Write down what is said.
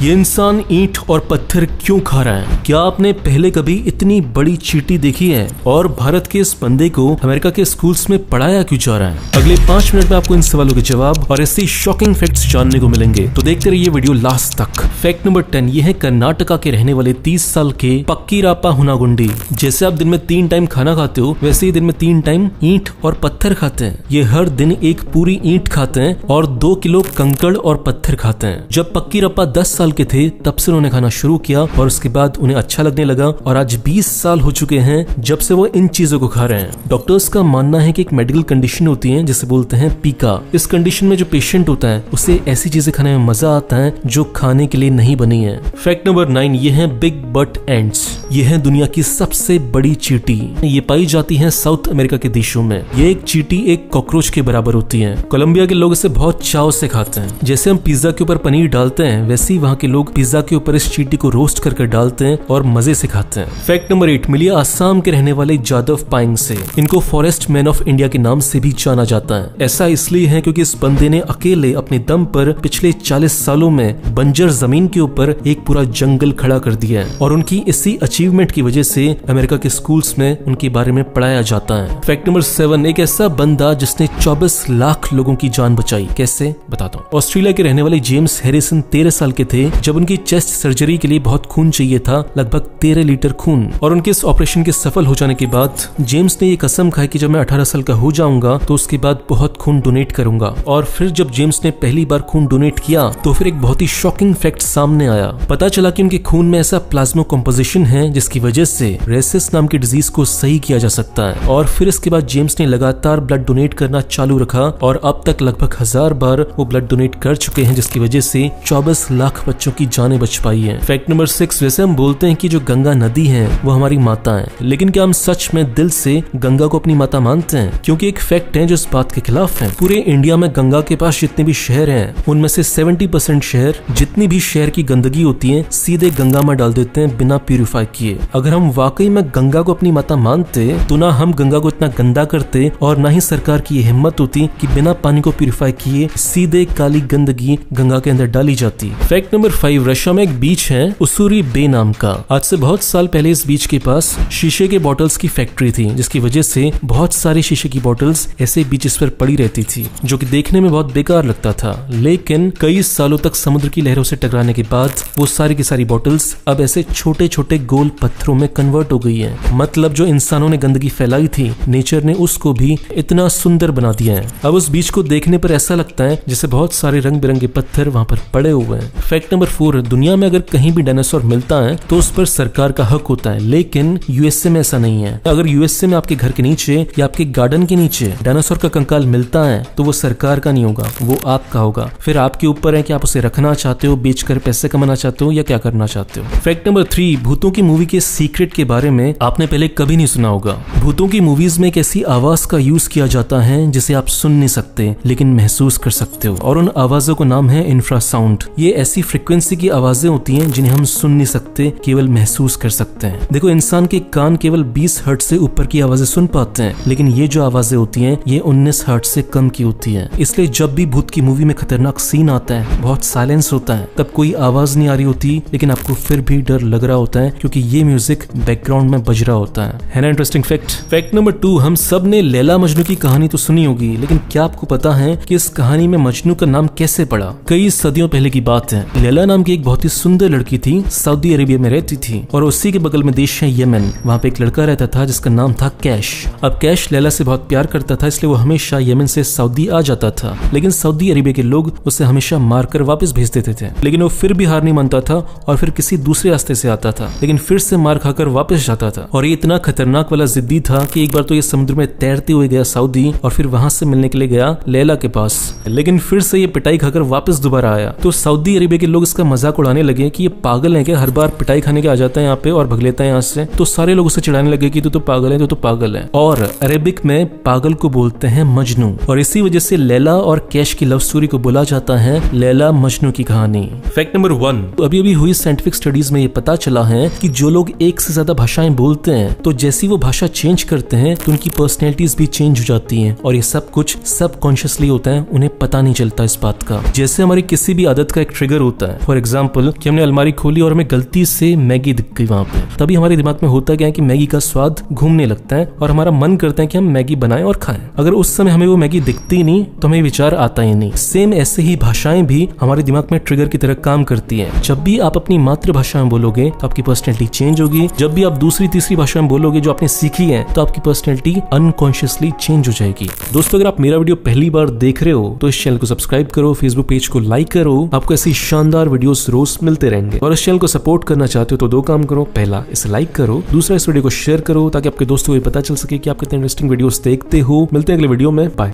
ये इंसान ईंट और पत्थर क्यों खा रहा है? क्या आपने पहले कभी इतनी बड़ी चींटी देखी है? और भारत के इस बंदे को अमेरिका के स्कूल्स में पढ़ाया क्यों जा रहा है? अगले 5 मिनट में आपको इन सवालों के जवाब और ऐसे शॉकिंग फैक्ट्स जानने को मिलेंगे, तो देखते रहिए वीडियो लास्ट तक। फैक्ट नंबर 10, ये है कर्नाटका के रहने वाले 30 साल के पक्कीरापा हुनागुंडी। जैसे आप दिन में 3 टाइम खाना खाते हो, वैसे ही दिन में 3 टाइम ईंट और पत्थर खाते हैं। ये हर दिन एक पूरी ईंट खाते हैं और 2 किलो कंकड़ और पत्थर खाते हैं। जब पक्कीरापा 10 साल के थे तब से उन्होंने खाना शुरू किया और उसके बाद उन्हें अच्छा लगने लगा और आज 20 साल हो चुके हैं जब से वो इन चीजों को खा रहे हैं। डॉक्टर्स का मानना है कि एक मेडिकल कंडीशन होती है जिसे बोलते हैं पीका। इस कंडीशन में जो पेशेंट होता है उसे ऐसी चीजें खाने में मजा आता है जो खाने के लिए नहीं बनी है। फैक्ट नंबर 9, ये है बिग बट एंट्स। ये है दुनिया की सबसे बड़ी चींटी। ये पाई जाती है साउथ अमेरिका के देशों में। ये एक चींटी एक कॉकरोच के बराबर होती है। कोलंबिया के लोग इसे बहुत चाव से खाते हैं। जैसे हम पिज्जा के ऊपर पनीर डालते हैं, वैसे ही वहाँ के लोग पिज्जा के ऊपर इस चींटी को रोस्ट करके डालते हैं और मजे से खाते हैं। फैक्ट नंबर 8, मिली आसाम के रहने वाले जादव पायंग से। इनको फॉरेस्ट मैन ऑफ इंडिया के नाम से भी जाना जाता है। ऐसा इसलिए है क्योंकि इस बंदे ने अकेले अपने दम पर पिछले 40 सालों में बंजर जमीन के ऊपर एक पूरा जंगल खड़ा कर दिया है और उनकी इसी अचीवमेंट की वजह से अमेरिका के स्कूल्स में उनके बारे में पढ़ाया जाता है। फैक्ट नंबर 7, एक ऐसा बंदा जिसने 24 लाख लोगों की जान बचाई। कैसे, बताता हूँ। ऑस्ट्रेलिया के रहने वाले जेम्स हैरिसन 13 साल के थे जब उनकी चेस्ट सर्जरी के लिए बहुत खून चाहिए था, लगभग 13 लीटर खून। और उनके इस ऑपरेशन के सफल हो जाने के बाद जेम्स ने ये कसम खाई कि जब मैं 18 साल का हो जाऊंगा तो उसके बाद बहुत खून डोनेट करूंगा। और फिर जब जेम्स ने पहली बार खून डोनेट किया तो फिर एक बहुत ही शॉकिंग फैक्ट सामने आया। पता चला कि उनके खून में ऐसा प्लाज्मा कंपोजिशन है जिसकी वजह से रेसिस नाम की डिजीज को सही किया जा सकता है। और फिर इसके बाद जेम्स ने लगातार ब्लड डोनेट करना चालू रखा और अब तक लगभग 1000 बार वो ब्लड डोनेट कर चुके हैं, जिसकी वजह से 24 लाख बच्चों की जानें बच पाई है। फैक्ट नंबर 6, वैसे हम बोलते हैं कि जो गंगा नदी है वो हमारी माता है, लेकिन क्या हम सच में दिल से गंगा को अपनी माता मानते हैं? क्योंकि एक फैक्ट है जो इस बात के खिलाफ है। पूरे इंडिया में गंगा के पास जितने भी शहर हैं उनमें से 70% शहर जितनी भी शहर की गंदगी होती है सीधे गंगा में डाल देते हैं बिना प्यूरिफाई किए। अगर हम वाकई में गंगा को अपनी माता मानते तो ना हम गंगा को इतना गंदा करते और ना ही सरकार की हिम्मत होती कि बिना पानी को प्यूरिफाई किए सीधे काली गंदगी गंगा के अंदर डाली जाती। फैक्ट नंबर 5, रशिया में एक बीच है उसूरी बे नाम का। आज से बहुत साल पहले इस बीच के पास शीशे के बॉटल्स की फैक्ट्री थी, जिसकी वजह से बहुत सारी शीशे की बॉटल्स ऐसे बीचेस पर पड़ी रहती थी जो कि देखने में बहुत बेकार लगता था। लेकिन कई सालों तक समुद्र की लहरों से टकराने के बाद वो सारी की सारी बॉटल्स अब ऐसे छोटे छोटे गोल पत्थरों में कन्वर्ट हो गई है। मतलब जो इंसानों ने गंदगी फैलाई थी, नेचर ने उसको भी इतना सुंदर बना दिया है। अब उस बीच को देखने पर ऐसा लगता है जैसे बहुत सारे रंग बिरंगे पत्थर वहाँ पर पड़े हुए हैं। फैक्ट नंबर 4, दुनिया में अगर कहीं भी डायनासोर मिलता है तो उस पर सरकार का हक होता है, लेकिन यूएसए में ऐसा नहीं है। अगर यूएसए में आपके घर के नीचे या आपके गार्डन के नीचे डायनासोर का कंकाल मिलता है तो वो सरकार का नहीं होगा, वो आपका होगा। फिर आपके ऊपर है कि आप उसे रखना चाहते हो, बेचकर पैसे कमाना चाहते हो या क्या करना चाहते हो। फैक्ट नंबर 3, भूतों की मूवी के सीक्रेट के बारे में आपने पहले कभी नहीं सुना होगा। भूतों की मूवीज में एक ऐसी आवाज का यूज किया जाता है जिसे आप सुन नहीं सकते लेकिन महसूस कर सकते हो, और उन आवाजों का नाम है इंफ्रासाउंड। ये ऐसी फ्रीक्वेंसी की आवाजें होती हैं जिन्हें हम सुन नहीं सकते, केवल महसूस कर सकते हैं। देखो, इंसान के कान केवल 20 हर्ट्ज से ऊपर की आवाजें सुन पाते हैं, लेकिन ये जो आवाजें होती हैं ये 19 हर्ट्ज से कम की होती है। इसलिए जब भी भूत की मूवी में खतरनाक सीन आता है, बहुत साइलेंस होता है, तब कोई आवाज नहीं आ रही होती लेकिन आपको फिर भी डर लग रहा होता है क्योंकि ये म्यूजिक बैकग्राउंड में बज रहा होता है ना। Interesting fact. फैक्ट नंबर 2, हम सब ने लैला मजनू की कहानी तो सुनी होगी, लेकिन क्या आपको पता है कि इस कहानी में मजनू का नाम कैसे पड़ा? कई सदियों पहले की बात है। लैला नाम की एक बहुत ही सुंदर लड़की थी, सऊदी अरेबिया में रहती थी और उसी के बगल में देश है यमन। वहाँ पे एक लड़का रहता था जिसका नाम था कैश। अब कैश लैला से बहुत प्यार करता था, इसलिए वो हमेशा यमन से सऊदी आ जाता था, लेकिन सऊदी अरेबिया के लोग उसे हमेशा मारकर वापस भेज देते थे। लेकिन वो फिर भी हार नहीं मानता था और फिर किसी दूसरे रास्ते से आता था, लेकिन फिर से मार खाकर वापस जाता था। और ये इतना खतरनाक वाला जिद्दी था कि एक बार तो ये समुद्र में तैरते हुए गया सऊदी और फिर वहां से मिलने के लिए गया लैला के पास, लेकिन फिर से ये पिटाई खाकर वापस दोबारा आया। तो सऊदी अरेबिया के लोग इसका मजाक उड़ाने लगे कि ये पागल है क्या, हर बार पिटाई खाने के आ जाता है यहाँ पे और भग लेता है यहाँ से। तो सारे लोग उसे चिढ़ाने लगे कि तू तो पागल है, तू तो पागल है। और अरेबिक में पागल को बोलते हैं मजनू, और इसी वजह से लैला और कैश की लव स्टोरी को बोला जाता है लैला मजनू की कहानी। फैक्ट नंबर 1, अभी अभी हुई साइंटिफिक स्टडीज में ये पता चला है कि जो लोग एक से ज्यादा भाषाएं बोलते हैं तो जैसी वो भाषा चेंज करते हैं तो उनकी पर्सनैलिटीज भी चेंज हो जाती हैं और ये सब कुछ सबकॉन्शियसली होता है, उन्हें पता नहीं चलता इस बात का। जैसे हमारी किसी भी आदत का एक ट्रिगर होता है, फॉर एग्जाम्पल कि हमने अलमारी खोली और हमें गलती से मैगी दिख गई वहां पे, तभी हमारे दिमाग में होता क्या है कि मैगी का स्वाद घूमने लगता है और हमारा मन करता है कि हम मैगी बनाएं और खाएं। अगर उस समय हमें वो मैगी दिखती नहीं तो हमें विचार आता ही नहीं। सेम ऐसे ही भाषाएं भी हमारे दिमाग में ट्रिगर की तरह काम करती हैं। जब भी आप अपनी मातृभाषा में बोलोगे तो आपकी पर्सनैलिटी चेंज होगी। जब भी आप दूसरी तीसरी भाषा में बोलोगे जो आपने सीखी है तो आपकी पर्सनैलिटी अनकॉन्शियसली चेंज हो जाएगी। दोस्तों, अगर आप मेरा वीडियो पहली बार देख रहे हो तो इस चैनल को सब्सक्राइब करो, फेसबुक पेज को लाइक करो, आपको ऐसी शानदार वीडियोस रोज मिलते रहेंगे। और इस चैनल को सपोर्ट करना चाहते हो तो दो काम करो, पहला इसे लाइक करो, दूसरा इस वीडियो को शेयर करो ताकि आपके दोस्तों को पता चल सके कि आप कितने इंटरेस्टिंग वीडियोस देखते हो। मिलते हैं अगले वीडियो में, बाय।